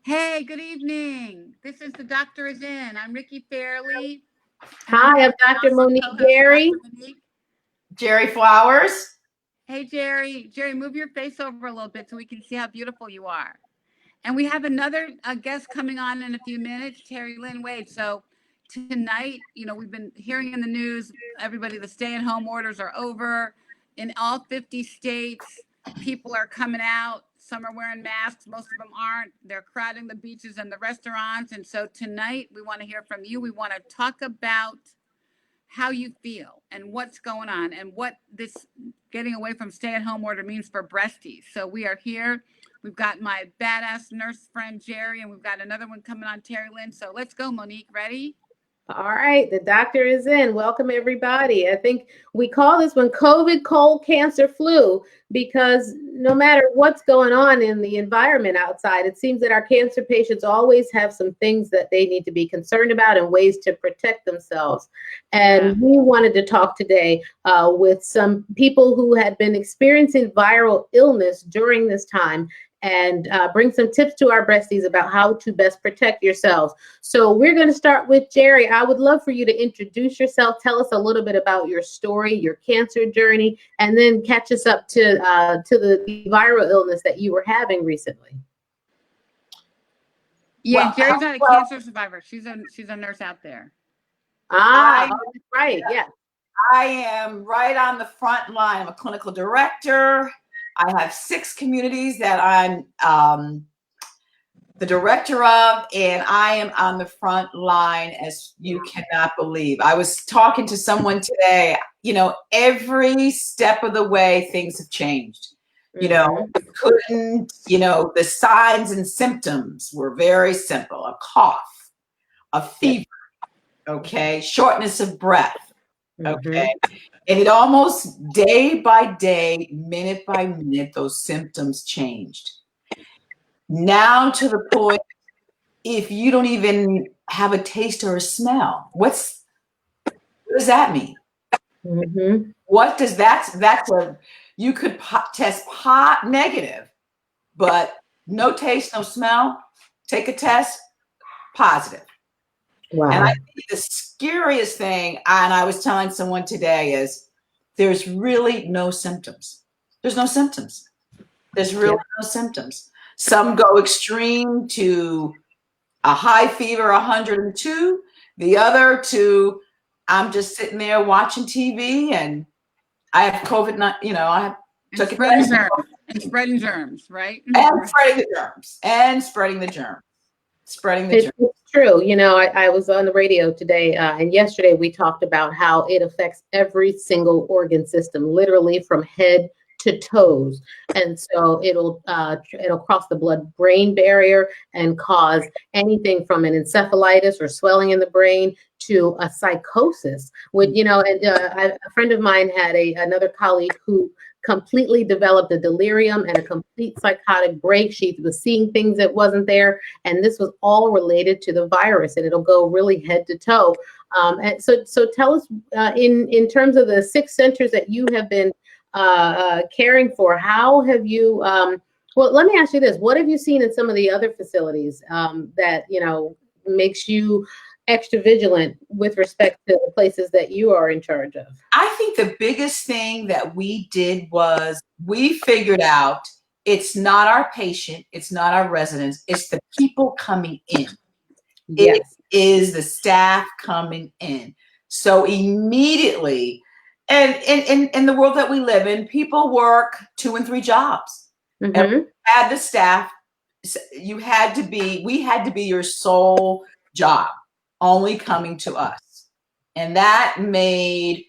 Hey, good evening. This is The Doctor is In. I'm Ricky Fairley, and I'm Hi, here I'm with my Dr. awesome Monique co-host, Gary. Dr. Monique. Jerry Flowers. Hey, Jerry. Jerry, move your face over a little bit so we can see how beautiful you are. And we have another guest coming on in a few minutes, Terry Lynn Wade. So tonight, we've been hearing in the news, everybody, the stay-at-home orders are over in all 50 states. People are coming out. Some are wearing masks. Most of them aren't. They're crowding the beaches and the restaurants. And so tonight, we want to hear from you. We want to talk about how you feel and what's going on and what this getting away from stay-at-home order means for breasties. So we are here. We've got my badass nurse friend Jerry, and we've got another one coming on, Terry Lynn. So let's go, Monique. Ready? All right, the doctor is in. Welcome, everybody. I think we call this one COVID, cold, cancer, flu, because no matter what's going on in the environment outside, it seems that our cancer patients always have some things that they need to be concerned about and ways to protect themselves. And we wanted to talk today with some people who had been experiencing viral illness during this time and bring some tips to our breasties about how to best protect yourselves. So we're going to start with Jerry. I would love for you to introduce yourself, tell us a little bit about your story, your cancer journey, and then catch us up to the viral illness that you were having recently. Yeah, Jerry's not a cancer survivor. She's a nurse out there. Right. Yeah. I am right on the front line. I'm a clinical director. I have 6 communities that I'm the director of, and I am on the front line as you cannot believe. I was talking to someone today, every step of the way things have changed. The signs and symptoms were very simple: a cough, a fever, okay, shortness of breath, okay. And it almost day by day, minute by minute, those symptoms changed. Now to the point, if you don't even have a taste or a smell, what does that mean? What does you could test negative, but no taste, no smell, take a test, positive. Wow. And I think the scariest thing, and I was telling someone today, is there's really no symptoms. There's no symptoms. There's really no symptoms. Some go extreme to a high fever, 102. The other to, I'm just sitting there watching TV and I have COVID, I took spreading germs. And spreading germs, right? And spreading the germs. And spreading the germs. It's true. I was on the radio today and yesterday we talked about how it affects every single organ system, literally from head to toes. And so it'll cross the blood-brain barrier and cause anything from an encephalitis or swelling in the brain to a psychosis. A friend of mine had another colleague who completely developed a delirium and a complete psychotic break. She was seeing things that wasn't there. And this was all related to the virus, and it'll go really head to toe. And so tell us in terms of the 6 centers that you have been caring for, how have you, well, let me ask you this. What have you seen in some of the other facilities that, makes you extra vigilant with respect to the places that you are in charge of? I think the biggest thing that we did was we figured out it's not our patient, it's not our residents, it's the people coming in. Yes. It is the staff coming in. So immediately, and in the world that we live in, people work 2 and 3 jobs. And we had the staff, we had to be your sole job, only coming to us. And that made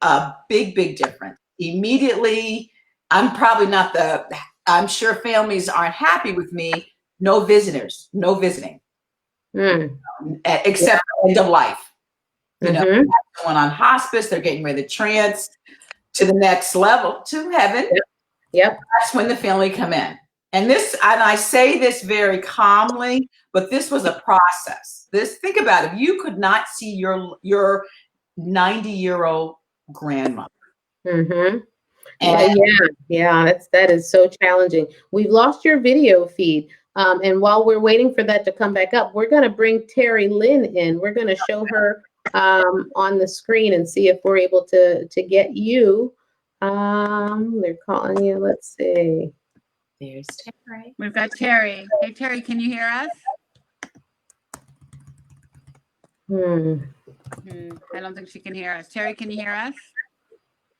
a big, big difference. Immediately, I'm sure families aren't happy with me. No visitors, no visiting, except end of life. Someone on hospice, they're getting ready to trance to the next level, to heaven. Yep. That's when the family come in. And I say this very calmly, but this was a process. Think about it. You could not see your 90-year-old grandmother. Yeah, that is so challenging. We've lost your video feed. And while we're waiting for that to come back up, we're going to bring Terry Lynn in. We're going to show her on the screen and see if we're able to get you. They're calling you. Let's see. There's Terry. We've got Terry. Hey, Terry, can you hear us? I don't think she can hear us. Terry, can you hear us?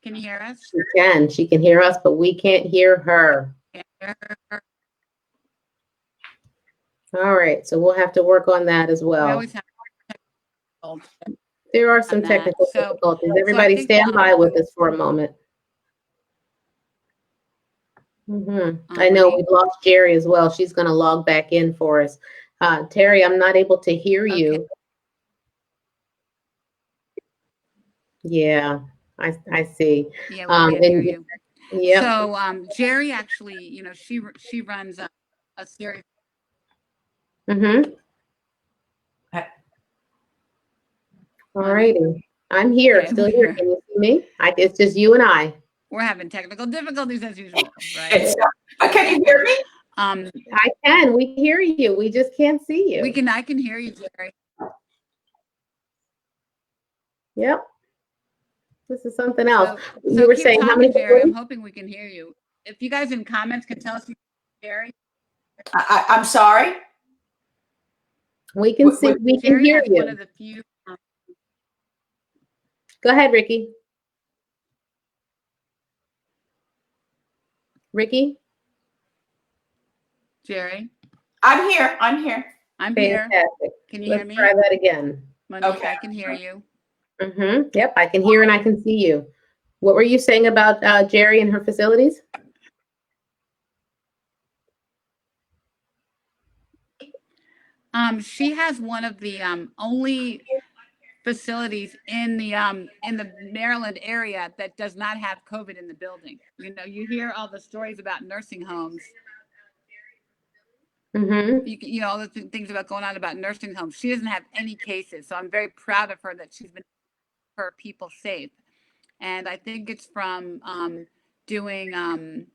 Can you hear us? She can. She can hear us, but we can't hear her. Can't hear her. All right. So we'll have to work on that as We well. always have technical There are some on that. technical So- difficulties. I Everybody think, stand by with us for a moment. I know we've lost Jerry as well. She's going to log back in for us. Terry, I'm not able to hear you. Yeah, I see. Yeah, we can't hear you. Yeah. So Jerry actually, she runs a series. All righty. I'm here, Okay, still we're here. here. Can you see me? It's just you and I. We're having technical difficulties as usual, right? Can you hear me? I can. We hear you. We just can't see you. I can hear you, Jerry. Yep. This is something else. So You were keep saying how talking, many Jerry. I'm people? hoping we can hear you. If you guys in comments can tell us, Jerry. I'm sorry. We can see. We can Jerry hear has one you. of the few. Go ahead, Ricky. Ricky? Jerry, I'm here. I'm here. I'm here. Fantastic. Can you hear Let's me? try that again. Monique, Okay. I can hear you. Yep, I can hear and I can see you. What were you saying about Jerry and her facilities? She has one of the only facilities in the Maryland area that does not have COVID in the building. You hear all the stories about nursing homes. All the things about going on about nursing homes. She doesn't have any cases, so I'm very proud of her that she's been her people safe. And I think it's from doing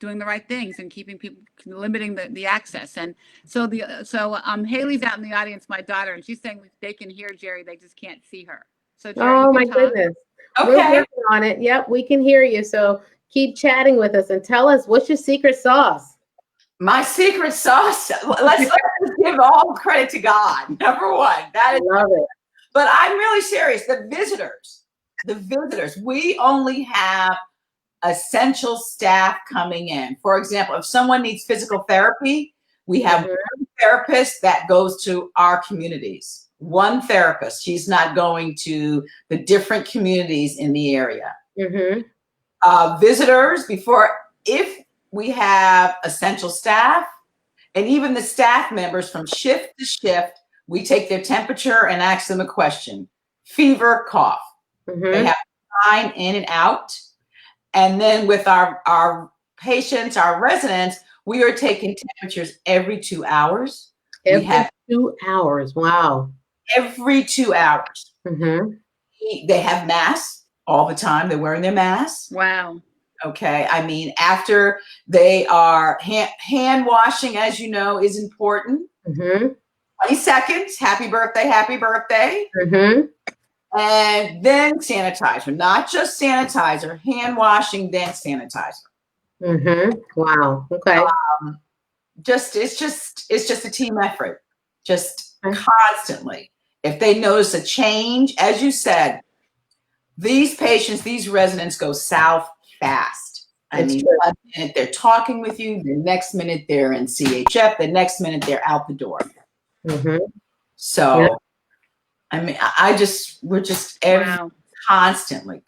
doing the right things and keeping people, limiting the access. And so Haley's out in the audience, my daughter, and she's saying they can hear Jerry, they just can't see her. So Jerry, Oh my you can talk. goodness. Okay. We're working on it. Yep, we can hear you. So keep chatting with us and tell us, what's your secret sauce? My secret sauce. Let's give all credit to God. Number one. That is. Love it. But I'm really serious. The visitors. We only have essential staff coming in. For example, if someone needs physical therapy, we have one therapist that goes to our communities. One therapist. She's not going to the different communities in the area. Visitors, if we have essential staff, and even the staff members from shift to shift, we take their temperature and ask them a question. Fever, cough. They have time in and out. And then with our patients, our residents, we are taking temperatures every 2 hours. Every 2 hours. Wow. Every 2 hours. They have masks all the time. They're wearing their masks. Wow. Okay. I mean, after they are hand washing, as you know, is important. 20 seconds. Happy birthday. Happy birthday. And then sanitizer, not just sanitizer, hand washing, then sanitizer. Wow. Okay. It's just a team effort, just constantly. If they notice a change, as you said, these patients, these residents go south fast. I mean, 1 minute they're talking with you, the next minute they're in CHF, the next minute they're out the door. So, I mean, we're just constantly.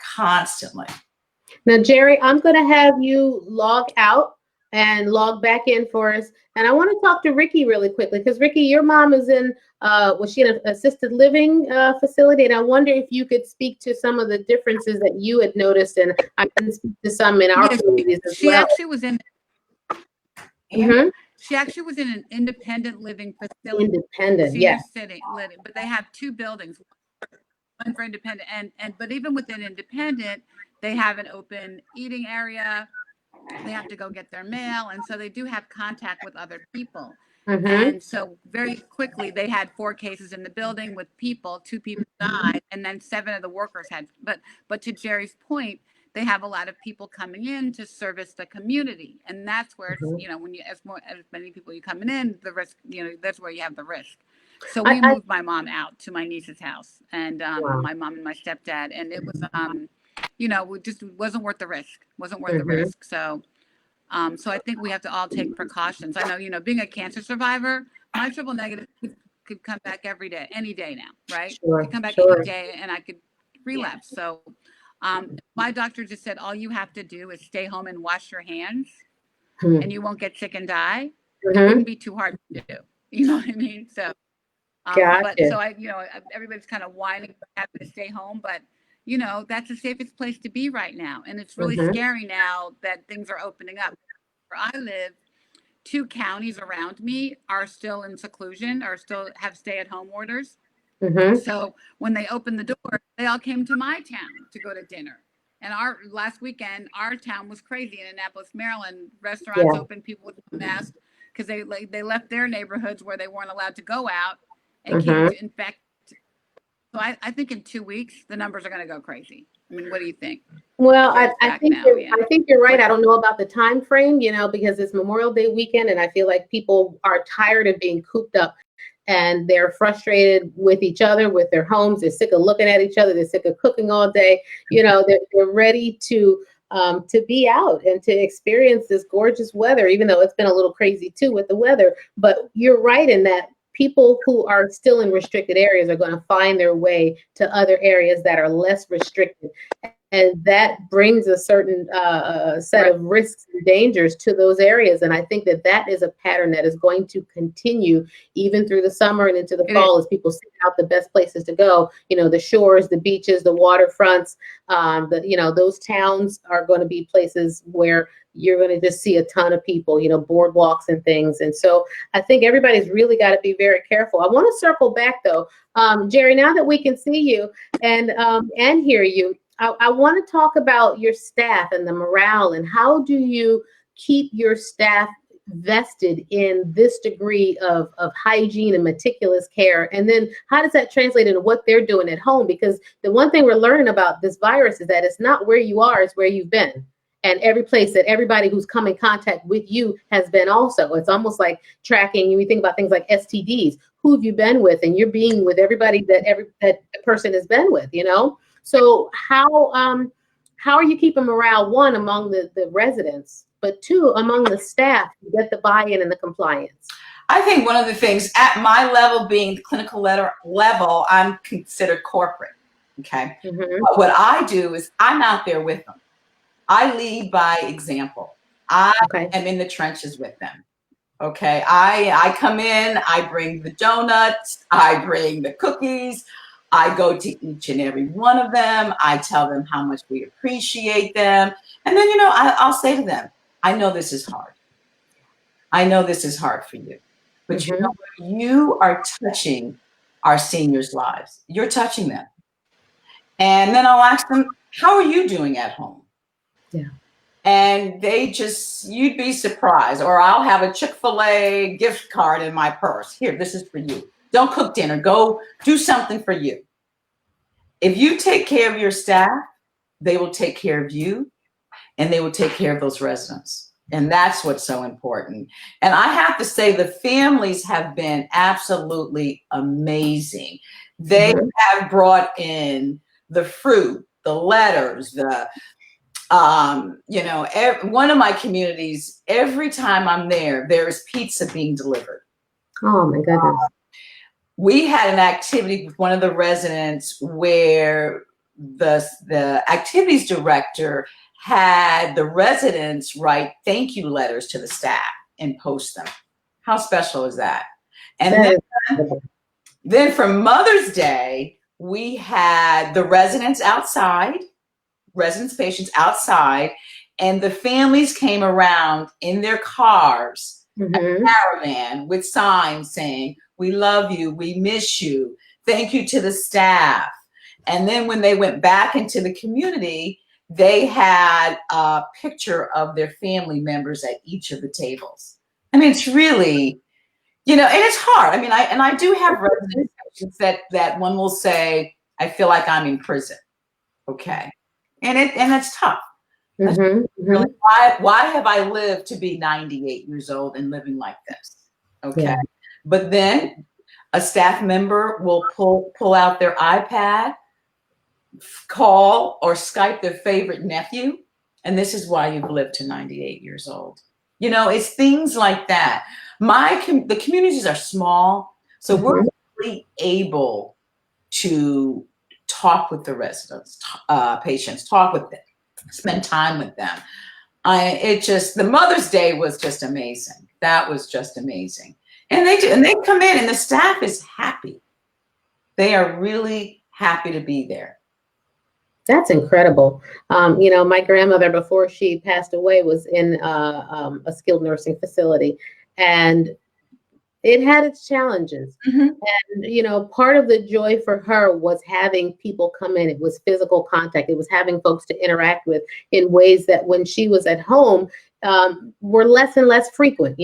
Now, Jerry, I'm going to have you log out and log back in for us. And I want to talk to Ricky really quickly, because Ricky, your mom is was she in an assisted living facility? And I wonder if you could speak to some of the differences that you had noticed. And I can speak to some in our communities as well. She actually was in an independent living facility. Independent, senior living, but they have two buildings, one for independent, but even within independent, they have an open eating area. they have to go get their mail. And so they do have contact with other people. Mm-hmm. And so very quickly, they had 4 cases in the building with people, 2 people died, and then 7 of the workers had, but to Jerry's point, they have a lot of people coming in to service the community. And that's where it's, you know, when you, as many people you coming in, the risk, you know, that's where you have the risk. So we moved my mom out to my niece's house, and Wow. my mom and my stepdad, and it was, you know, it just wasn't worth the risk, wasn't worth the Mm-hmm. risk. So, so I think we have to all take precautions. I know, you know, being a cancer survivor, my triple negative could come back every day, any day now, right? Sure, Could come back sure. any day, and I could relapse. So, my doctor just said all you have to do is stay home and wash your hands, Hmm. and you won't get sick and die. It Mm-hmm. wouldn't be too hard to do. You know what I mean? So, but Gotcha. so I, you know, everybody's kind of whining about having to stay home, but you know, that's the safest place to be right now, and it's really Mm-hmm. scary now that things are opening up. Where I live, 2 counties around me are still in seclusion, or still have stay-at-home orders. Mm-hmm. So when they opened the door, they all came to my town to go to dinner. And our last weekend, our town was crazy in Annapolis, Maryland. Restaurants Yeah. open, people with masks because they left their neighborhoods where they weren't allowed to go out and Mm-hmm. came to infect. So I think in 2 weeks the numbers are going to go crazy. I mean, what do you think? Well, Jerry's I back think now, yeah. I think you're right. I don't know about the time frame, you know, because it's Memorial Day weekend, and I feel like people are tired of being cooped up, and they're frustrated with each other, with their homes. They're sick of looking at each other. They're sick of cooking all day. You know, they're ready to be out and to experience this gorgeous weather, even though it's been a little crazy too with the weather. But you're right in that people who are still in restricted areas are going to find their way to other areas that are less restricted. And that brings a certain set of risks and dangers to those areas. And I think that that is a pattern that is going to continue even through the summer and into the fall as people seek out the best places to go. You know, the shores, the beaches, the waterfronts, you know, those towns are going to be places where you're going to just see a ton of people, you know, boardwalks and things. And so I think everybody's really got to be very careful. I want to circle back though. Jerry, now that we can see you and hear you, I want to talk about your staff and the morale, and how do you keep your staff vested in this degree of hygiene and meticulous care? And then how does that translate into what they're doing at home? Because the one thing we're learning about this virus is that it's not where you are, it's where you've been. And every place that everybody who's come in contact with you has been also. It's almost like tracking. You think about things like STDs. Who have you been with? And you're being with everybody that the person has been with, you know? So how are you keeping morale, one, among the residents, but 2, among the staff to get the buy-in and the compliance? I think one of the things at my level, being the clinical level, I'm considered corporate. Okay. Mm-hmm. But what I do is I'm out there with them. I lead by example. I am in the trenches with them. Okay. I come in, I bring the donuts, I bring the cookies. I go to each and every one of them. I tell them how much we appreciate them. And then, you know, I'll say to them, I know this is hard. I know this is hard for you. But you know what? You are touching our seniors' lives. You're touching them. And then I'll ask them, how are you doing at home? Yeah. And they just, you'd be surprised. Or I'll have a Chick-fil-A gift card in my purse. Here, this is for you. Don't cook dinner. Go do something for you. If you take care of your staff, they will take care of you, and they will take care of those residents. And that's what's so important. And I have to say, the families have been absolutely amazing. They have brought in the fruit, the letters, the you know, one of my communities, every time I'm there, there is pizza being delivered. Oh my goodness. We had an activity with one of the residents where the activities director had the residents write thank you letters to the staff and post them. How special is that? And then for Mother's Day, we had the residents outside, patients outside, and the families came around in their cars, a caravan with signs saying, we love you, we miss you, thank you to the staff. And then when they went back into the community, they had a picture of their family members at each of the tables. I mean, it's really, and it's hard. I mean, I do have resident patients that one will say, I feel like I'm in prison. Okay. And it's tough. That's really, why have I lived to be 98 years old and living like this? Okay. Yeah. But then a staff member will pull out their iPad, call or Skype their favorite nephew, and this is why you've lived to 98 years old. It's things like that. The communities are small, so we're really able to talk with the residents, patients, talk with them, spend time with them. The Mother's Day was just amazing. That was just amazing. And they come in and the staff is happy. They are really happy to be there. That's incredible. My grandmother, before she passed away, was in a skilled nursing facility, and it had its challenges. And, part of the joy for her was having people come in. It was physical contact. It was having folks to interact with in ways that when she was at home were less and less frequent,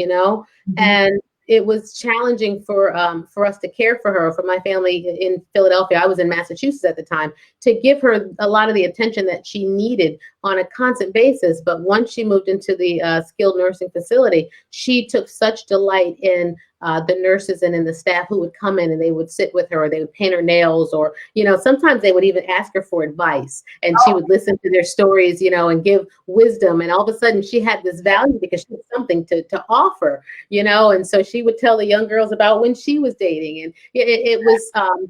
and it was challenging for us to care for her, for my family in Philadelphia. I was in Massachusetts at the time, to give her a lot of the attention that she needed on a constant basis. But once she moved into the skilled nursing facility, she took such delight in the nurses and in the staff who would come in and they would sit with her, or they would paint her nails, or, sometimes they would even ask her for advice, and she would listen to their stories, and give wisdom. And all of a sudden she had this value because she had something to offer, and so she would tell the young girls about when she was dating. And it was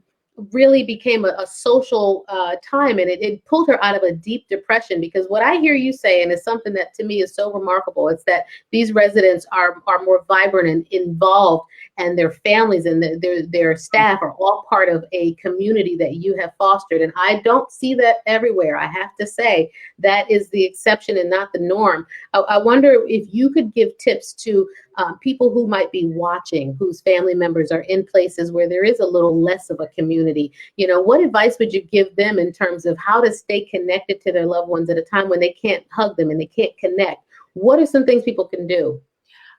really became a social time, and it pulled her out of a deep depression. Because what I hear you say, and is something that to me is so remarkable, it's that these residents are more vibrant and involved, and their families and their staff are all part of a community that you have fostered. And I don't see that everywhere. I have to say that is the exception and not the norm. I wonder if you could give tips to people who might be watching, whose family members are in places where there is a little less of a community. What advice would you give them in terms of how to stay connected to their loved ones at a time when they can't hug them and they can't connect? What are some things people can do?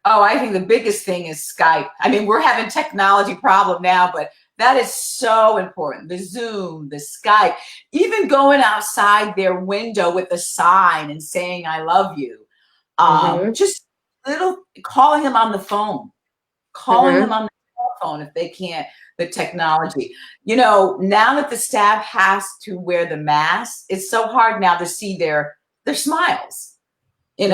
Oh, I think the biggest thing is Skype. I mean, we're having technology problem now, but that is so important. The Zoom, the Skype, even going outside their window with a sign and saying, I love you. Just calling him on the phone, him on the telephone if they can't, the technology. Now that the staff has to wear the mask, it's so hard now to see their smiles. We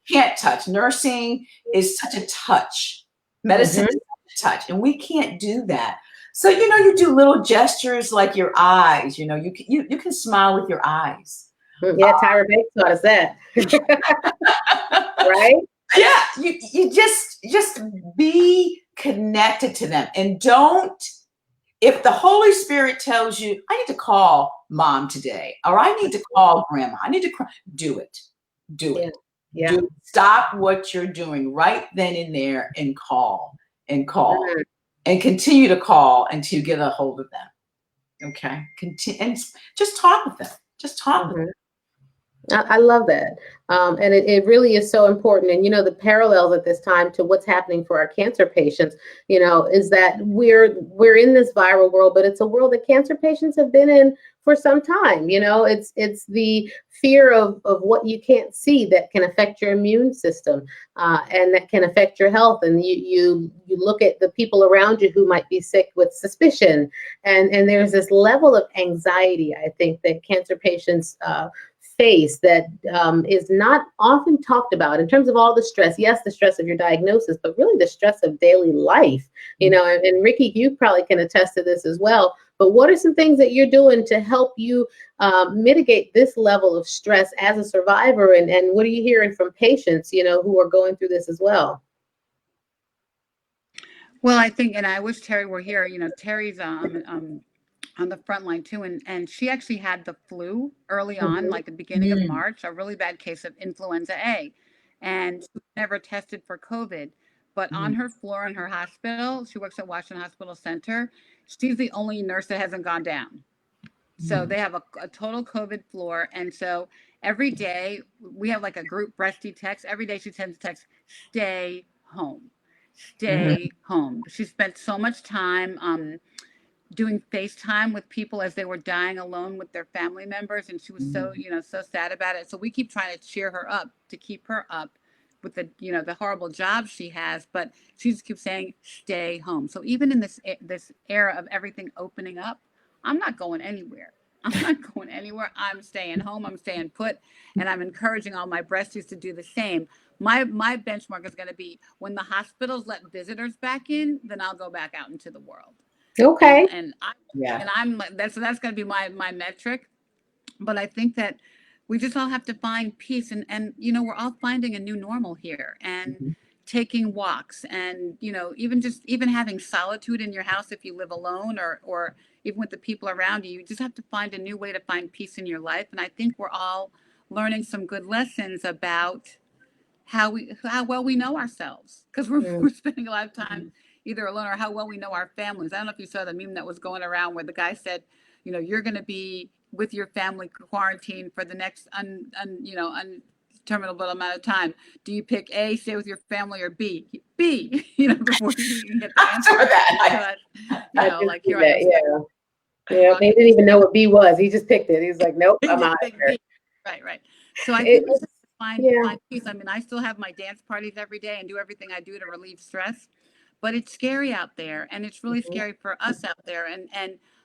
can't touch. Nursing is such a touch. Medicine is such a touch, and we can't do that. So, you do little gestures like your eyes. You can smile with your eyes. Yeah, Tyra Banks taught us that. Right? Yeah, you just be connected to them, and don't. If the Holy Spirit tells you, I need to call mom today, or I need to call grandma, I need to do it. Do it. Yeah. Stop what you're doing right then and there and call and continue to call until you get a hold of them. Okay. And just talk with them. Just talk with them. I love that. And it really is so important. And, the parallels at this time to what's happening for our cancer patients, is that we're in this viral world, but it's a world that cancer patients have been in for some time. It's the fear of what you can't see that can affect your immune system, and that can affect your health. And you look at the people around you who might be sick with suspicion. And there's this level of anxiety, I think, that cancer patients face that is not often talked about in terms of all the stress. Yes, the stress of your diagnosis, but really the stress of daily life. And Ricky, you probably can attest to this as well. But what are some things that you're doing to help you mitigate this level of stress as a survivor? And what are you hearing from patients, who are going through this as well? Well, I think, and I wish Terry were here. Terry's on the front line too, and she actually had the flu early on, like the beginning of March, a really bad case of influenza A, and she was never tested for COVID. But on her floor in her hospital, she works at Washington Hospital Center. She's the only nurse that hasn't gone down. So they have a total COVID floor. And so every day we have like a group breasty text. Every day she sends a text, stay home, stay home. She spent so much time doing FaceTime with people as they were dying alone with their family members. And she was so, so sad about it. So we keep trying to cheer her up, to keep her up with the, the horrible job she has, but she just keeps saying, stay home. So even in this era of everything opening up, I'm not going anywhere. I'm not going anywhere. I'm staying home. I'm staying put. And I'm encouraging all my breasties to do the same. My benchmark is going to be when the hospitals let visitors back in, then I'll go back out into the world. Okay. And I'm that's going to be my metric. But I think that we just all have to find peace, and we're all finding a new normal here, and taking walks, and even having solitude in your house if you live alone, or even with the people around you. You just have to find a new way to find peace in your life. And I think we're all learning some good lessons about how well we know ourselves, because we're spending a lot of time either alone, or how well we know our families. I don't know if you saw the meme that was going around where the guy said, you're going to be with your family quarantined for the next undeterminable amount of time. Do you pick A, stay with your family, or B, before you can get the answer? Like here I am. Yeah, they didn't even know what B was. He just picked it. He's like, nope, I'm out here. Right. So I think we just find peace. I mean, I still have my dance parties every day and do everything I do to relieve stress, but it's scary out there, and it's really scary for us out there. And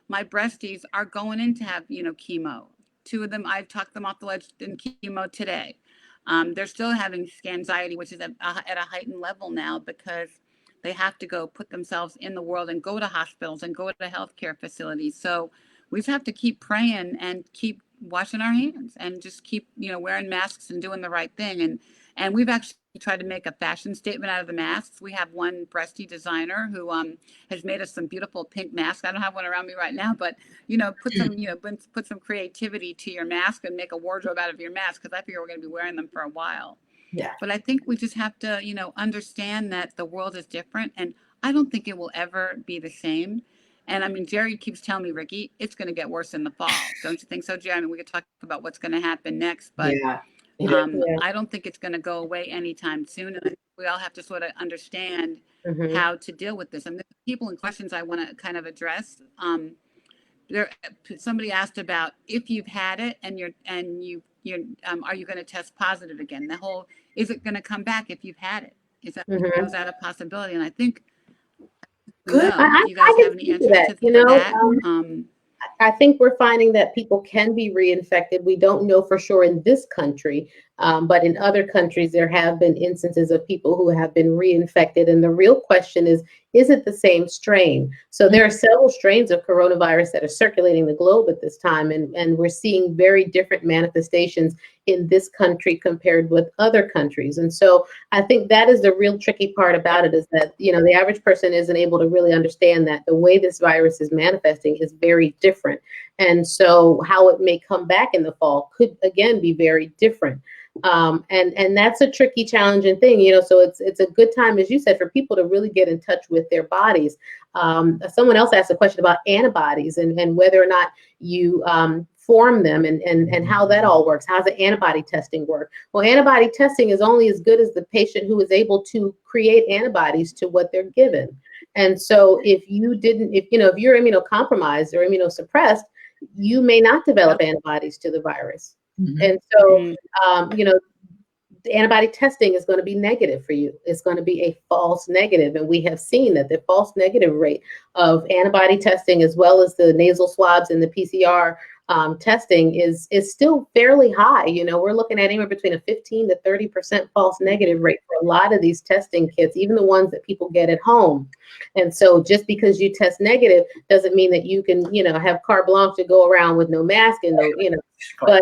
my breasties are going in to have, chemo. 2 of them, I've talked them off the ledge in chemo today. They're still having anxiety, which is at a heightened level now, because they have to go put themselves in the world and go to hospitals and go to healthcare facilities. So we just have to keep praying and keep washing our hands and just keep, wearing masks and doing the right thing. And we've actually tried to make a fashion statement out of the masks. We have one breasty designer who has made us some beautiful pink masks. I don't have one around me right now, but put some creativity to your mask and make a wardrobe out of your mask, because I figure we're going to be wearing them for a while. Yeah. But I think we just have to, understand that the world is different, and I don't think it will ever be the same. And I mean, Jerry keeps telling me, Ricky, it's going to get worse in the fall. Don't you think so, Jerry? I mean, we could talk about what's going to happen next, but I don't think it's going to go away anytime soon. And I think we all have to sort of understand how to deal with this. And the people and questions I want to kind of address. Somebody asked about if you've had it and you're are you going to test positive again? The whole, is it going to come back if you've had it? Is that a possibility? And I think, good. Do you guys have any answers to that? I think we're finding that people can be reinfected. We don't know for sure in this country, but in other countries, there have been instances of people who have been reinfected. And the real question is it the same strain? So there are several strains of coronavirus that are circulating the globe at this time, and we're seeing very different manifestations in this country compared with other countries. And so I think that is the real tricky part about it, is that, the average person isn't able to really understand that the way this virus is manifesting is very different. And so how it may come back in the fall could, again, be very different. And that's a tricky, challenging thing, so it's a good time, as you said, for people to really get in touch with their bodies. Someone else asked a question about antibodies and whether or not you form them and how that all works. How does the antibody testing work? Well, antibody testing is only as good as the patient who is able to create antibodies to what they're given. And so if you're immunocompromised or immunosuppressed, you may not develop antibodies to the virus. And so, the antibody testing is going to be negative for you. It's going to be a false negative. And we have seen that the false negative rate of antibody testing, as well as the nasal swabs and the PCR testing, is still fairly high. We're looking at anywhere between a 15 to 30% false negative rate for a lot of these testing kits, even the ones that people get at home. And so just because you test negative doesn't mean that you can, have carte blanche to go around with no mask and no, but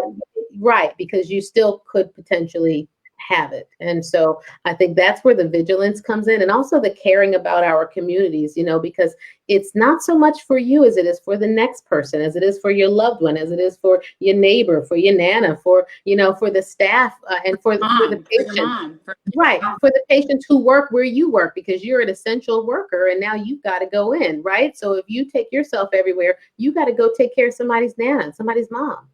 right, because you still could potentially have it. And so I think that's where the vigilance comes in, and also the caring about our communities, because it's not so much for you as it is for the next person, as it is for your loved one, as it is for your neighbor, for your nana, for the staff, and for the patient. Right. For the patients who work where you work, because you're an essential worker and now you've got to go in. Right. So if you take yourself everywhere, you got to go take care of somebody's nana, somebody's mom.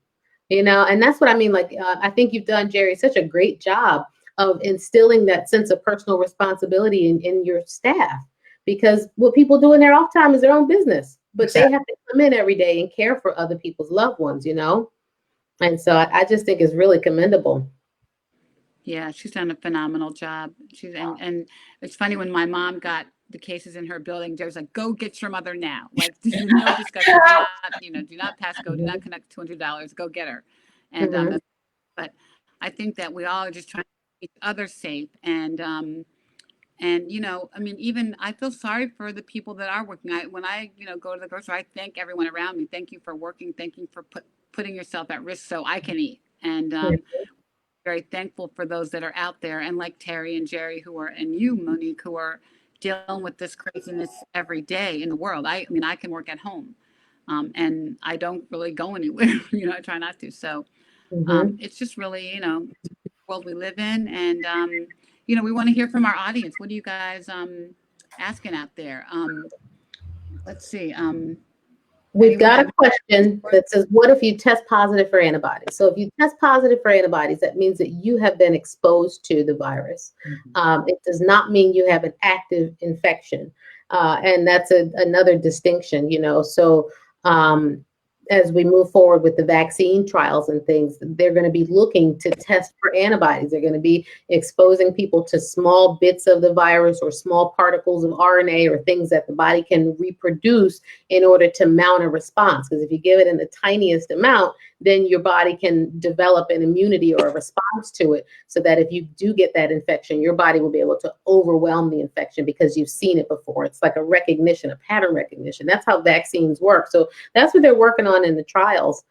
And that's what I mean. Like, I think you've done, Jerry, such a great job of instilling that sense of personal responsibility in your staff, because what people do in their off time is their own business, but exactly. They have to come in every day and care for other people's loved ones, And so I just think it's really commendable. Yeah, she's done a phenomenal job. And it's funny, when my mom got the cases in her building, Jerry's like, "Go get your mother now." Like, there's no discussion. Do not pass go. Do not connect $200. Go get her. And but I think that we all are just trying to keep each other safe. And even I feel sorry for the people that are working. When I go to the grocery, I thank everyone around me. Thank you for working. Thank you for putting yourself at risk so I can eat. And very thankful for those that are out there, and like Terry and Jerry, and you, Monique, who are dealing with this craziness every day in the world. I can work at home, and I don't really go anywhere. I try not to. So it's just really, the world we live in, and we want to hear from our audience. What are you guys asking out there? Let's see. We've got a question that says, what if you test positive for antibodies? So if you test positive for antibodies, that means that you have been exposed to the virus. It does not mean you have an active infection. And that's another distinction, So as we move forward with the vaccine trials and things, they're going to be looking to test for antibodies. They're going to be exposing people to small bits of the virus or small particles of RNA or things that the body can reproduce in order to mount a response. Because if you give it in the tiniest amount, then your body can develop an immunity or a response to it, so that if you do get that infection, your body will be able to overwhelm the infection because you've seen it before. It's like a pattern recognition. That's how vaccines work. So that's what they're working on in the trials.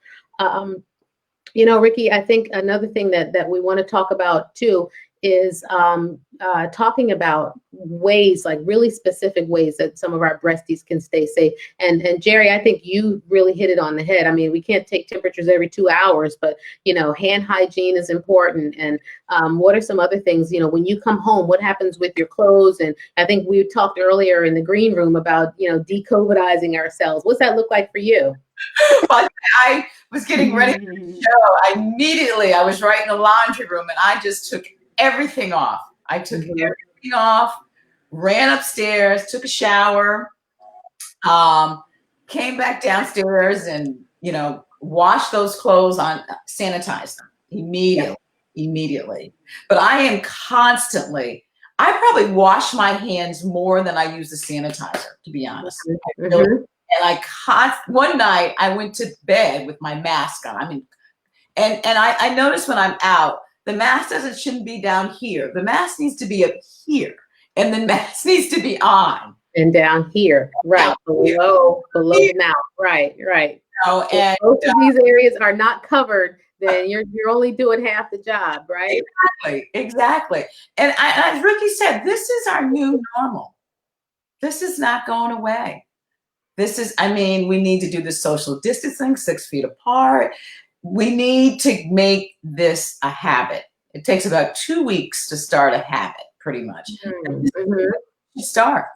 Ricky, I think another thing that we want to talk about too is talking about ways, like really specific ways that some of our breasties can stay safe. And Jerry, I think you really hit it on the head. I mean, we can't take temperatures every 2 hours, but hand hygiene is important. And what are some other things? When you come home, what happens with your clothes? And I think we talked earlier in the green room about de-COVIDizing ourselves. What's that look like for you? Well, I was getting ready for the show. I was right in the laundry room, and I just took everything off. I took everything off, ran upstairs, took a shower, came back downstairs and, washed those clothes on, sanitized them immediately. But I am constantly, I probably wash my hands more than I use the sanitizer, to be honest. And one night I went to bed with my mask on. And I noticed when I'm out, the mask shouldn't be down here. The mask needs to be up here, and the mask needs to be on. And down here, right, below the mouth, right. And both of these areas are not covered, then you're only doing half the job, right? Exactly. And as Ricky said, this is our new normal. This is not going away. We need to do the social distancing, 6 feet apart. We need to make this a habit. It takes about 2 weeks to start a habit, pretty much. Start.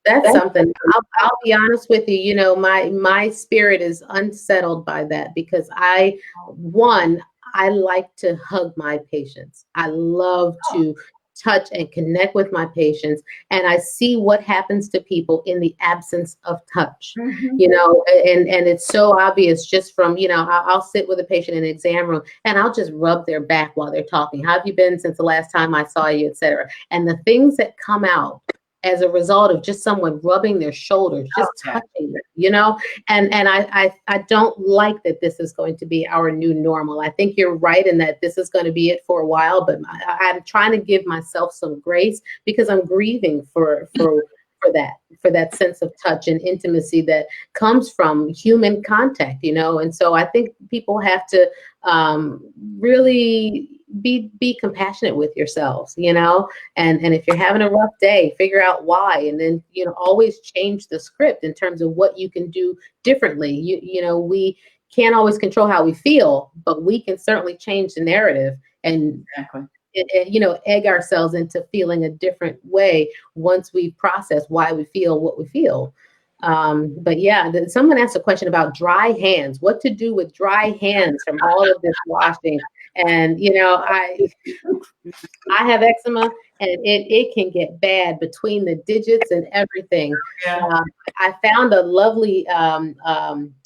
That's something. I'll be honest with you. My spirit is unsettled by that, because I like to hug my patients. I love to touch and connect with my patients, and I see what happens to people in the absence of touch. And it's so obvious just from, I'll sit with a patient in an exam room and I'll just rub their back while they're talking. How have you been since the last time I saw you, etc. And the things that come out as a result of just someone rubbing their shoulders, just touching them, and I don't like that this is going to be our new normal. I think you're right in that this is going to be it for a while, but I'm trying to give myself some grace, because I'm grieving for that sense of touch and intimacy that comes from human contact, and so I think people have to really be compassionate with yourselves, you know, and if you're having a rough day, figure out why, and then, you know, always change the script in terms of what you can do differently. You know, we can't always control how we feel, but we can certainly change the narrative and you know, egg ourselves into feeling a different way once we process why we feel what we feel. But yeah, someone asked a question about dry hands, what to do with dry hands from all of this washing. And, you know, I have eczema, and it can get bad between the digits and everything. Yeah. I found a lovely,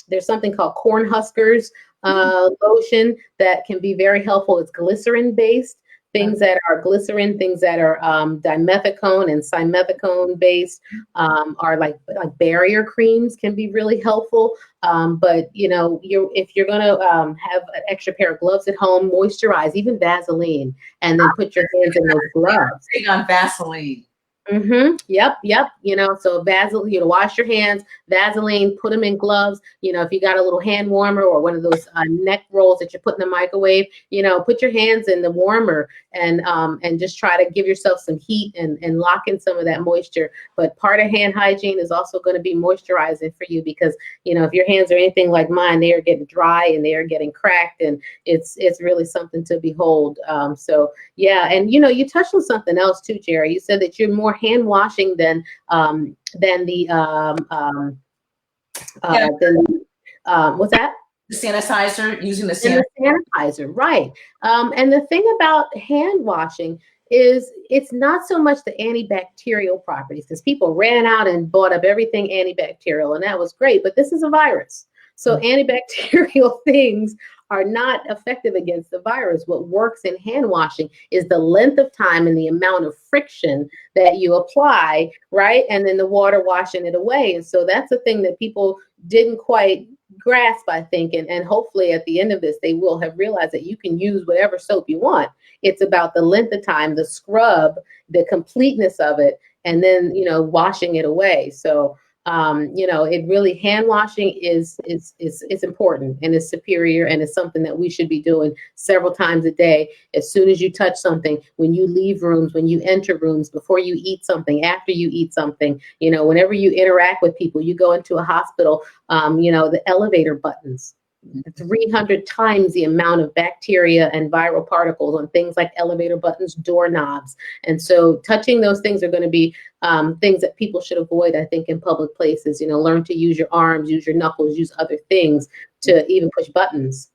there's something called Cornhuskers lotion that can be very helpful. It's glycerin based. Things that are glycerin, things that are dimethicone and simethicone based are like barrier creams can be really helpful. But you know, if you're gonna have an extra pair of gloves at home, moisturize, even Vaseline, and then put your hands in those gloves. Big on Vaseline. Yep. You know, so Vaseline, you know, wash your hands, Vaseline, put them in gloves. You know, if you got a little hand warmer or one of those neck rolls that you put in the microwave, you know, put your hands in the warmer and just try to give yourself some heat and lock in some of that moisture. But part of hand hygiene is also going to be moisturizing for you, because, you know, if your hands are anything like mine, they are getting dry and they are getting cracked, and it's really something to behold. So yeah, and you know, you touched on something else too, Jerry. You said that you're more hand washing than the what's that? The sanitizer, using the sanitizer, right? And the thing about hand washing is it's not so much the antibacterial properties, because people ran out and bought up everything antibacterial, and that was great, but this is a virus. So antibacterial things are not effective against the virus. What works in hand washing is the length of time and the amount of friction that you apply, right? And then the water washing it away. And so that's the thing that people didn't quite grasp, I think. And hopefully at the end of this, they will have realized that you can use whatever soap you want. It's about the length of time, the scrub, the completeness of it, and then, you know, washing it away. So you know, it really, hand washing is important, and is superior, and it's something that we should be doing several times a day. As soon as you touch something, when you leave rooms, when you enter rooms, before you eat something, after you eat something, you know, whenever you interact with people, you go into a hospital, you know, the elevator buttons, 300 times the amount of bacteria and viral particles on things like elevator buttons, doorknobs. And so touching those things are going to be things that people should avoid, I think, in public places. You know, learn to use your arms, use your knuckles, use other things to even push buttons.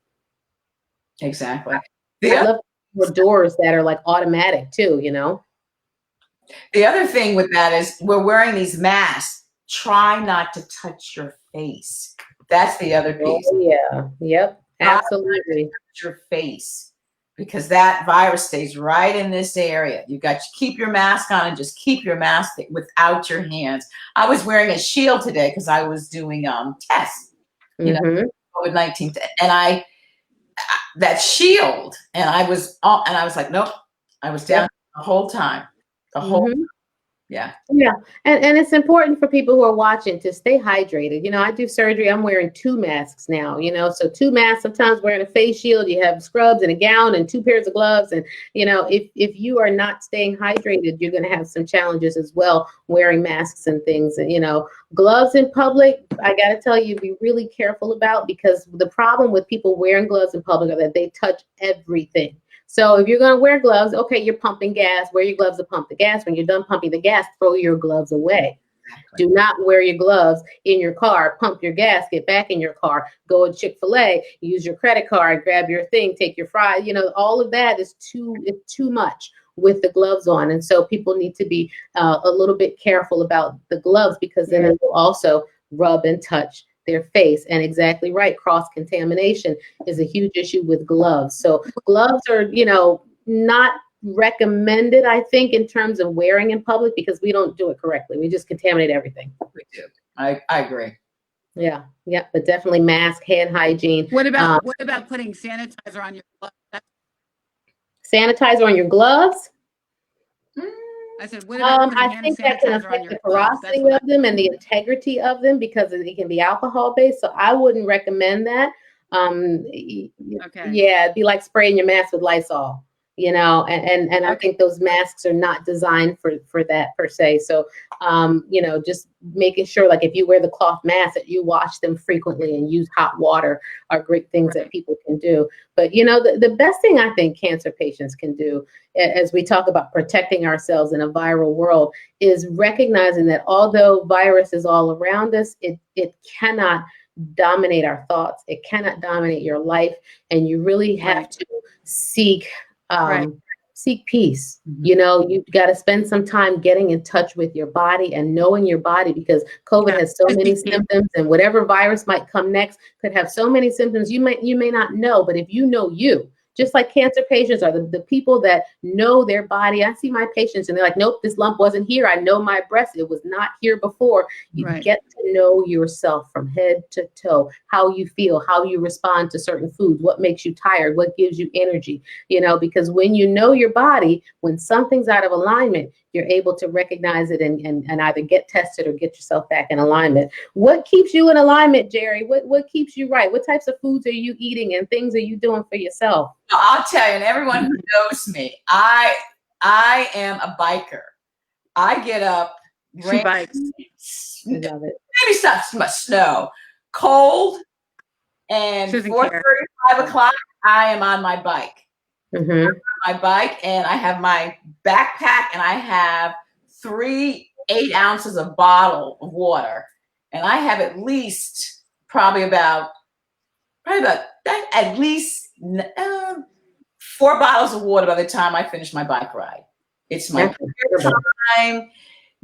Exactly. I love the doors that are like automatic too, you know. The other thing with that is we're wearing these masks. Try not to touch your face. That's the other piece. Oh, yeah. Yep. Absolutely. Touch your face, because that virus stays right in this area. You got to keep your mask on, and just keep your mask without your hands. I was wearing a shield today because I was doing tests, you know, COVID-19, and that shield, and I was like, nope. I was down the whole time. The whole Yeah. And it's important for people who are watching to stay hydrated. You know, I do surgery. I'm wearing 2 masks now, you know, so 2 masks, sometimes wearing a face shield, you have scrubs and a gown and 2 pairs of gloves. And, you know, if you are not staying hydrated, you're going to have some challenges as well, wearing masks and things. And, you know, gloves in public, I got to tell you, be really careful about, because the problem with people wearing gloves in public are that they touch everything. So if you're going to wear gloves, okay, you're pumping gas, wear your gloves to pump the gas. When you're done pumping the gas, throw your gloves away. Do not wear your gloves in your car, pump your gas, get back in your car, go to Chick-fil-A, use your credit card, grab your thing, take your fries. You know, all of that is too much with the gloves on. And so people need to be a little bit careful about the gloves, because then it will also rub and touch their face. And exactly right, cross-contamination is a huge issue with gloves. So gloves are, you know, not recommended, I think, in terms of wearing in public, because we don't do it correctly. We just contaminate everything. We do. I agree. Yeah, but definitely mask, hand hygiene. What about putting sanitizer on your gloves? Sanitizer on your gloves? I said, what about putting I think that can affect the porosity of them and the integrity of them, because it can be alcohol based. So I wouldn't recommend that. Okay. Yeah, it'd be like spraying your mask with Lysol, and I think those masks are not designed for that per se. So, just making sure, like if you wear the cloth mask, that you wash them frequently and use hot water are great things that people can do. But, the best thing I think cancer patients can do, as we talk about protecting ourselves in a viral world, is recognizing that although virus is all around us, it cannot dominate our thoughts. It cannot dominate your life. And you really have to seek peace. You've got to spend some time getting in touch with your body and knowing your body, because COVID has so many symptoms, and whatever virus might come next could have so many symptoms you may not know. But if you know you, just like cancer patients are the people that know their body. I see my patients and they're like, nope, this lump wasn't here. I know my breast, it was not here before. You get to know yourself from head to toe, how you feel, how you respond to certain foods, what makes you tired, what gives you energy, because when you know your body, when something's out of alignment, you're able to recognize it and either get tested or get yourself back in alignment. What keeps you in alignment, Jerry? What keeps you right? What types of foods are you eating and things are you doing for yourself? I'll tell you, and everyone who knows me, I am a biker. I get up, She bikes. Love it. maybe some snow, cold, and 4:30, 5 o'clock, I am on my bike. My bike, and I have my backpack, and I have 3 8-ounces of bottle of water, and I have at least probably about at least 4 bottles of water by the time I finish my bike ride. It's my time,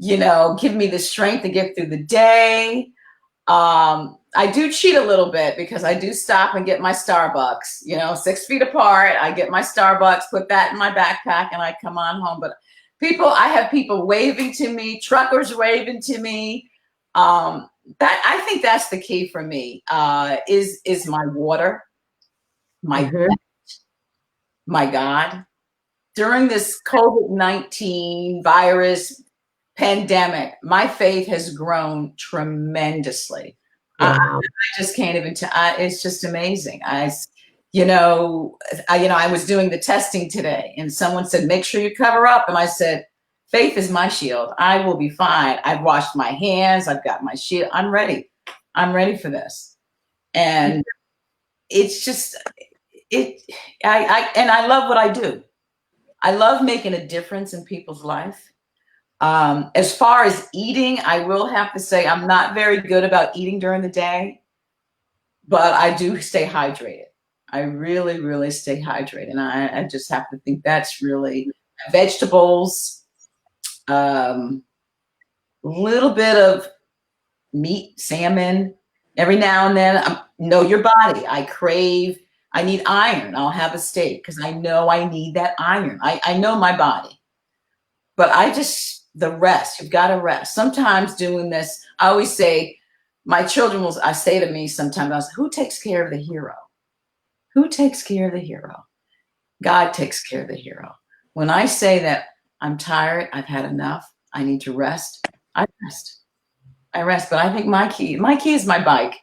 give me the strength to get through the day. I do cheat a little bit because I do stop and get my Starbucks, 6 feet apart. I get my Starbucks, put that in my backpack, and I come on home. But I have people waving to me, truckers waving to me. That I think that's the key for me, is my water, my God. During this COVID-19 virus pandemic, my faith has grown tremendously. Wow. I just can't even it's just amazing. I was doing the testing today, and someone said, make sure you cover up. And I said, faith is my shield. I will be fine. I've washed my hands. I've got my shield. I'm ready. I'm ready for this. And it's just, I love what I do. I love making a difference in people's life. As far as eating, I will have to say I'm not very good about eating during the day, but I do stay hydrated. I really, really stay hydrated. And I just have to think that's really vegetables, little bit of meat, salmon, every now and then. Know your body. I need iron. I'll have a steak because I know I need that iron. I know my body. But the rest, you've got to rest. Sometimes doing this, I always say, my children I say to me sometimes, who takes care of the hero? Who takes care of the hero? God takes care of the hero. When I say that I'm tired, I've had enough, I need to rest, I rest. But I think my key is my bike.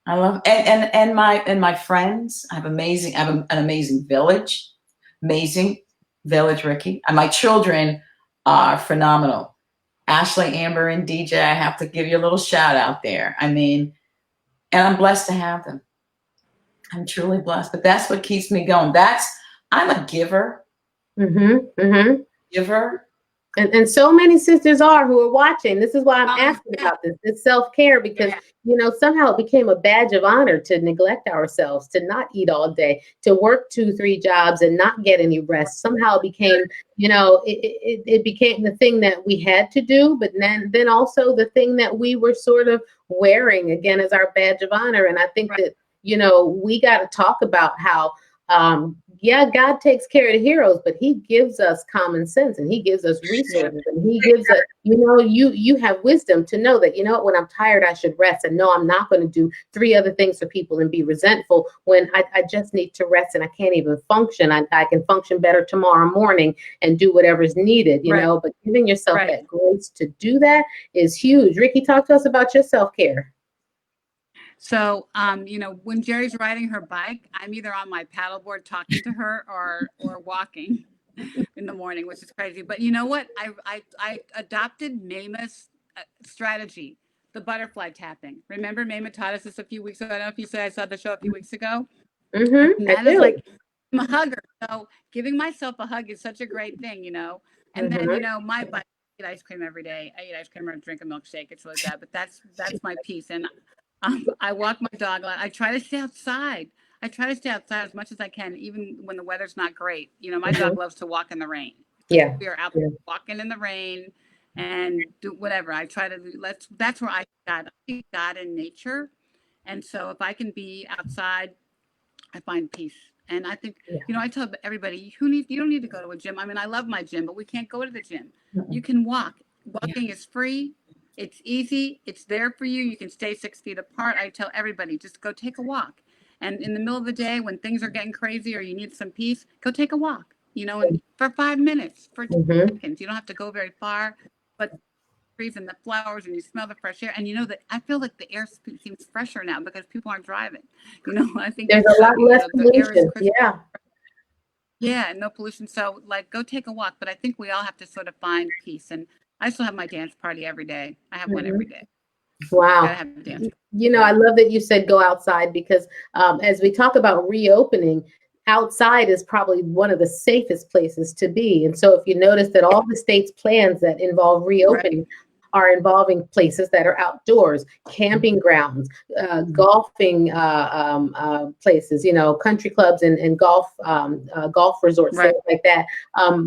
I love, and my friends. I have an amazing village, Ricky. And my children are phenomenal. Ashley, Amber, and DJ, I have to give you a little shout out there. And I'm blessed to have them. I'm truly blessed, but that's what keeps me going. I'm a giver. Giver. And so many sisters who are watching. This is why I'm asking about this. It's self-care because, somehow it became a badge of honor to neglect ourselves, to not eat all day, to work 2-3 jobs and not get any rest. Somehow it became, it became the thing that we had to do, but then also the thing that we were sort of wearing again as our badge of honor. And I think that, we got to talk about how, God takes care of the heroes, but he gives us common sense and he gives us resources and he gives us, you have wisdom to know that, when I'm tired, I should rest. And no, I'm not going to do 3 other things for people and be resentful when I just need to rest and I can't even function. I can function better tomorrow morning and do whatever's needed, but giving yourself that grace to do that is huge. Ricky, talk to us about your self-care. So, you know, when Jerry's riding her bike, I'm either on my paddleboard talking to her or walking in the morning, which is crazy. But you know what? I adopted Mama's strategy, the butterfly tapping. Remember, Mama taught us this a few weeks ago. I don't know if you said I saw the show a few weeks ago. And I that is do. like, I'm a hugger. So giving myself a hug is such a great thing, you know. And then, you know, my bike, I eat ice cream every day. I eat ice cream or drink a milkshake. It's really bad, but that's my piece. And I walk my dog. I try to stay outside. I try to stay outside as much as I can, even when the weather's not great. You know, my dog loves to walk in the rain. Yeah. We are out walking in the rain and do whatever. I try to that's where I see God in nature. And so if I can be outside, I find peace. And I think, you know, I tell everybody, you don't need to go to a gym. I mean, I love my gym, but we can't go to the gym. You can walk. Walking is free. It's easy. It's there for you. You can stay 6 feet apart. I tell everybody, just go take a walk. And in the middle of the day, when things are getting crazy or you need some peace, go take a walk, you know, and for 5 minutes, for 10 seconds. You don't have to go very far, but trees and the flowers and you smell the fresh air. And you know that I feel like the air seems fresher now because people aren't driving. You know, I think There's a lot less the air is pollution. crisp. Yeah. Yeah, no pollution. So like go take a walk. But I think we all have to sort of find peace. And I still have my dance party every day. I have one every day. Wow. Gotta have a dance. You know, I love that you said go outside because as we talk about reopening, outside is probably one of the safest places to be. And so if you notice that all the state's plans that involve reopening are involving places that are outdoors, camping grounds, golfing places, you know, country clubs and golf resorts, things like that,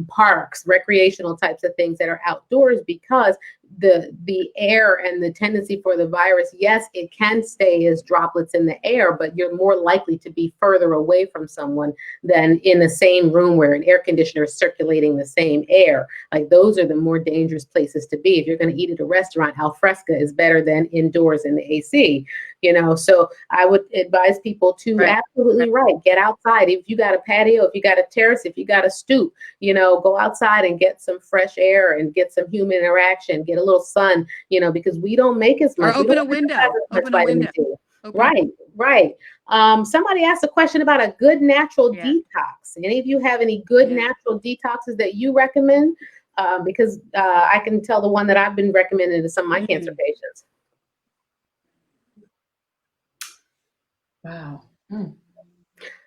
parks, recreational types of things that are outdoors, because the air and the tendency for the virus, yes, it can stay as droplets in the air, but you're more likely to be further away from someone than in the same room where an air conditioner is circulating the same air. Like those are the more dangerous places to be. If you're going to eat at a restaurant, al fresco is better than indoors in the AC, you know? So I would advise people to absolutely get outside. If you got a patio, if you got a terrace, if you got a stoop, you know, go outside and get some fresh air and get some human interaction, get a little sun, you know, because we don't make as much. Or open a window. Open a window. Right. Somebody asked a question about a good natural detox. Any of you have any good natural detoxes that you recommend? Because I can tell the one that I've been recommending to some of my cancer patients. Wow.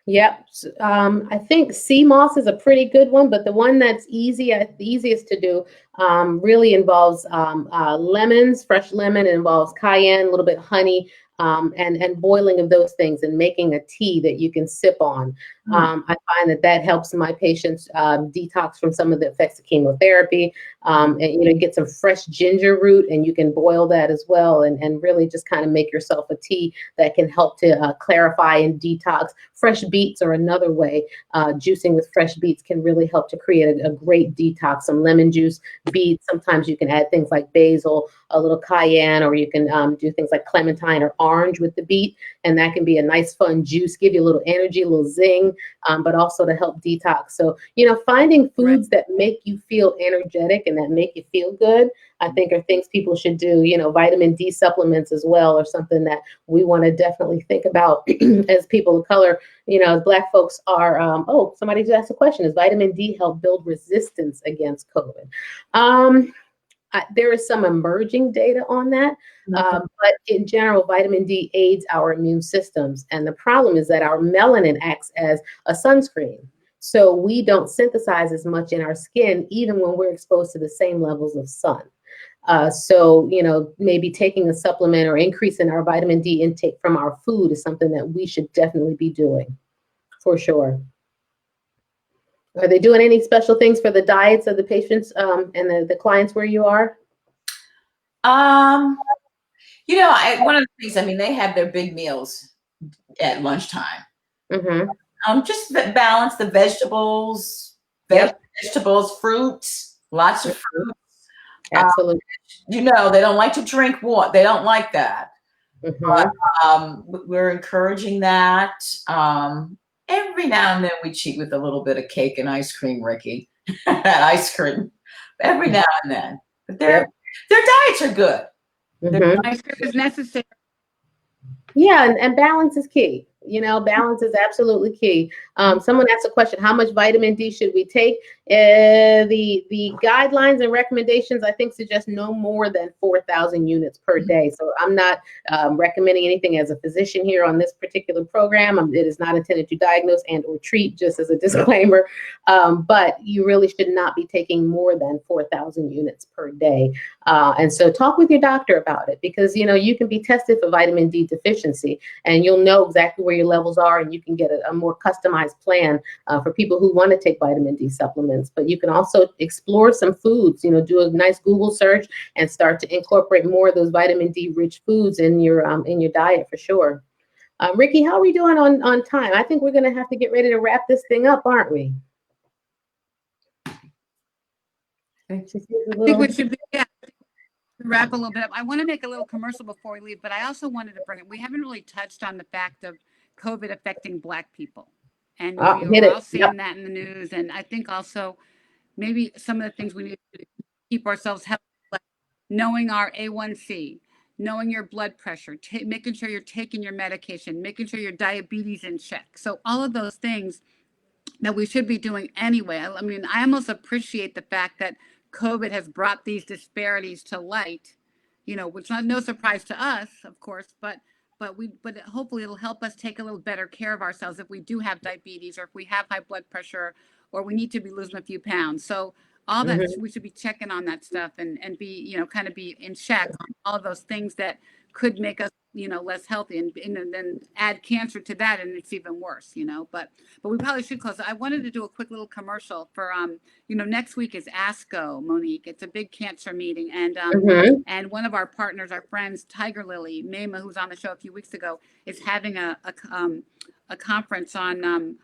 Yep. I think sea moss is a pretty good one, but the one that's the easiest to do really involves lemons, fresh lemon. It involves cayenne, a little bit honey, and boiling of those things and making a tea that you can sip on. I find that helps my patients detox from some of the effects of chemotherapy. And you know, get some fresh ginger root and you can boil that as well, and really just kind of make yourself a tea that can help to clarify and detox. Fresh beets are another way. Juicing with fresh beets can really help to create a great detox. Some lemon juice, beets. Sometimes you can add things like basil, a little cayenne, or you can do things like clementine or orange with the beet, and that can be a nice fun juice, give you a little energy, a little zing, but also to help detox. So, you know, finding foods that make you feel energetic and that make you feel good, I think are things people should do. You know, vitamin D supplements as well are something that we want to definitely think about as people of color. You know, Black folks are, somebody just asked a question, does vitamin D help build resistance against COVID? There is some emerging data on that, but in general, vitamin D aids our immune systems. And the problem is that our melanin acts as a sunscreen. So we don't synthesize as much in our skin, even when we're exposed to the same levels of sun. So, you know, maybe taking a supplement or increasing our vitamin D intake from our food is something that we should definitely be doing, for sure. Are they doing any special things for the diets of the patients and the clients where you are? You know, one of the things, I mean, they have their big meals at lunchtime. Just balance the vegetables, vegetables, fruits, lots of fruits. Absolutely. You know, they don't like to drink water. They don't like that. But we're encouraging that. Every now and then we cheat with a little bit of cake and ice cream, Ricky. That ice cream. Every now and then. But their diets are good. Ice cream is necessary. Yeah, and balance is key. You know, balance is absolutely key. Someone asked a question: how much vitamin D should we take? The guidelines and recommendations, I think, suggest no more than 4,000 units per day. So I'm not recommending anything as a physician here on this particular program. It is not intended to diagnose and or treat, just as a disclaimer. But you really should not be taking more than 4,000 units per day. And so talk with your doctor about it, because, you know, you can be tested for vitamin D deficiency and you'll know exactly where your levels are, and you can get a more customized plan for people who want to take vitamin D supplements. But you can also explore some foods, you know, do a nice Google search and start to incorporate more of those vitamin D rich foods in your diet for sure. Ricky, how are we doing on time? I think we're going to have to get ready to wrap this thing up, aren't we? I think we should be, yeah, wrap a little bit up. I want to make a little commercial before we leave, but I also wanted to bring it. We haven't really touched on the fact of COVID affecting Black people. And we're all seeing that in the news. And I think also maybe some of the things we need to keep ourselves healthy, like knowing our A1C, knowing your blood pressure, making sure you're taking your medication, making sure your diabetes in check. So all of those things that we should be doing anyway. I mean, I almost appreciate the fact that COVID has brought these disparities to light, you know, which not no surprise to us, of course, but hopefully it'll help us take a little better care of ourselves if we do have diabetes or if we have high blood pressure or we need to be losing a few pounds. So all that we should be checking on that stuff and be, you know, kind of be in check on all of those things that could make us, you know, less healthy and then add cancer to that and it's even worse, you know. But we probably should close. I wanted to do a quick little commercial for you know, next week is ASCO, Monique. It's a big cancer meeting, and and one of our partners, our friends, Tiger Lily Mema, who's on the show a few weeks ago, is having a conference on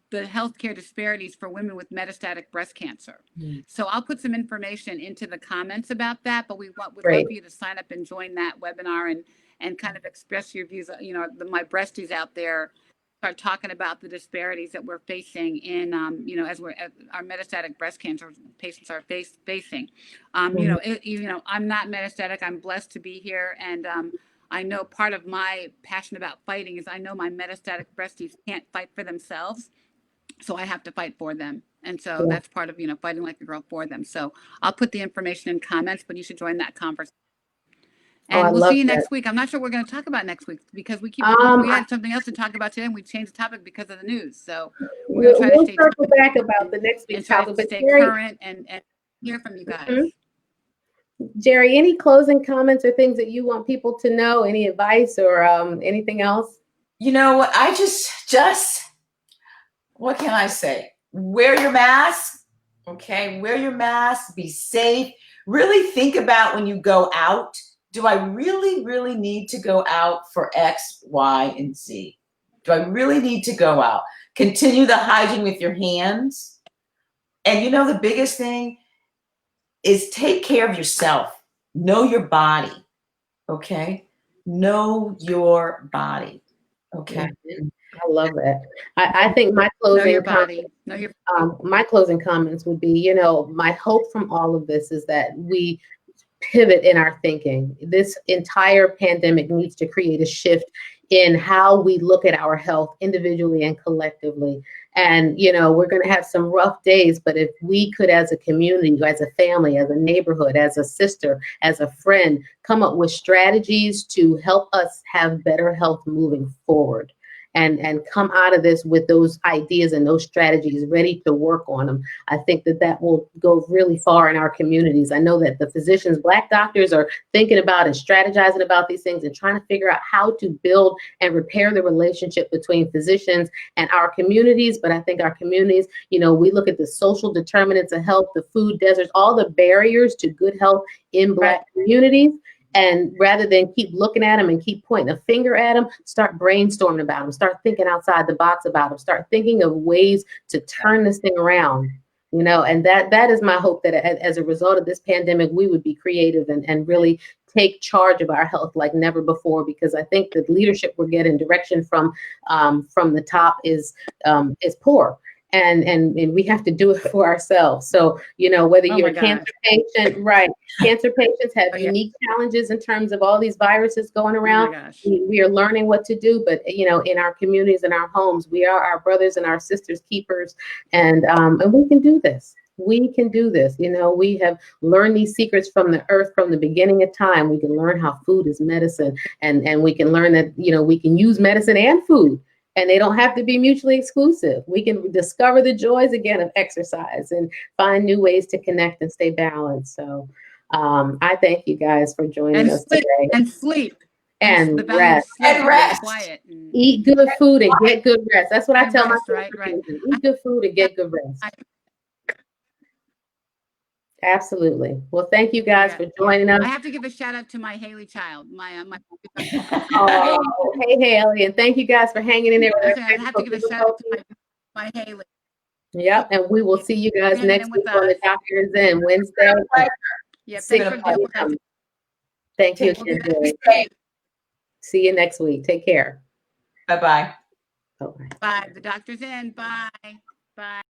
the healthcare disparities for women with metastatic breast cancer. So I'll put some information into the comments about that, but would love for you to sign up and join that webinar and kind of express your views. You know, my breasties out there start talking about the disparities that we're facing in, you know, as our metastatic breast cancer patients are facing. You know, I'm not metastatic. I'm blessed to be here, and I know part of my passion about fighting is I know my metastatic breasties can't fight for themselves, so I have to fight for them. And so that's part of, you know, fighting like a girl for them. So I'll put the information in comments, but you should join that conversation. And we'll see you next week. I'm not sure what we're going to talk about next week because we had something else to talk about today and we changed the topic because of the news. So we're going to try to circle back about the next week's topic, but stay current and hear from you guys. Jerry, any closing comments or things that you want people to know? Any advice or anything else? You know what? I just what can I say? Wear your mask. Okay, wear your mask. Be safe. Really think about when you go out. Do I really need to go out for X, Y, and Z? Do I really need to go out? Continue the hygiene with your hands. And you know, the biggest thing is take care of yourself. Know your body. Okay? Know your body. Okay? I love that. I think my closing my closing comments would be, you know, my hope from all of this is that we pivot in our thinking. This entire pandemic needs to create a shift in how we look at our health individually and collectively. And, you know, we're going to have some rough days, but if we could, as a community, as a family, as a neighborhood, as a sister, as a friend, come up with strategies to help us have better health moving forward. And come out of this with those ideas and those strategies ready to work on them. I think that will go really far in our communities. I know that the physicians, Black doctors, are thinking about and strategizing about these things and trying to figure out how to build and repair the relationship between physicians and our communities. But I think our communities, you know, we look at the social determinants of health, the food deserts, all the barriers to good health in Black communities. And rather than keep looking at them and keep pointing a finger at them, start brainstorming about them, start thinking outside the box about them, start thinking of ways to turn this thing around, you know, and that is my hope that as a result of this pandemic, we would be creative and really take charge of our health like never before, because I think the leadership we're getting, direction from the top is poor. and we have to do it for ourselves. So, you know, whether Oh you're my a gosh. cancer patient, right? Cancer patients have Oh, yeah. unique challenges in terms of all these viruses going Oh around. my gosh. We are learning what to do, but you know, in our communities and our homes, we are our brothers and our sisters keepers, and we can do this. We can do this. You know, we have learned these secrets from the earth from the beginning of time. We can learn how food is medicine, and we can learn that, you know, we can use medicine and food, and they don't have to be mutually exclusive. We can discover the joys again of exercise and find new ways to connect and stay balanced. So I thank you guys for joining us today. And sleep. And the value of rest. sleep And rest. quiet. Eat good food and get good rest. That's what I And tell rest, my right. patients. Eat good food and get good rest. Absolutely. Well, thank you guys for joining us. I have to give a shout out to my Haley child, my Oh, hey Haley, and thank you guys for hanging in there. I have to give a shout out to my Haley. Yep, and we will see you guys next week on the Doctor's In Wednesday. Yeah, thanks for dealing with us. Thank you again, Joy. See you next week. Take care. Bye-bye. Bye-bye. Bye. The Doctor's In. Bye. Bye.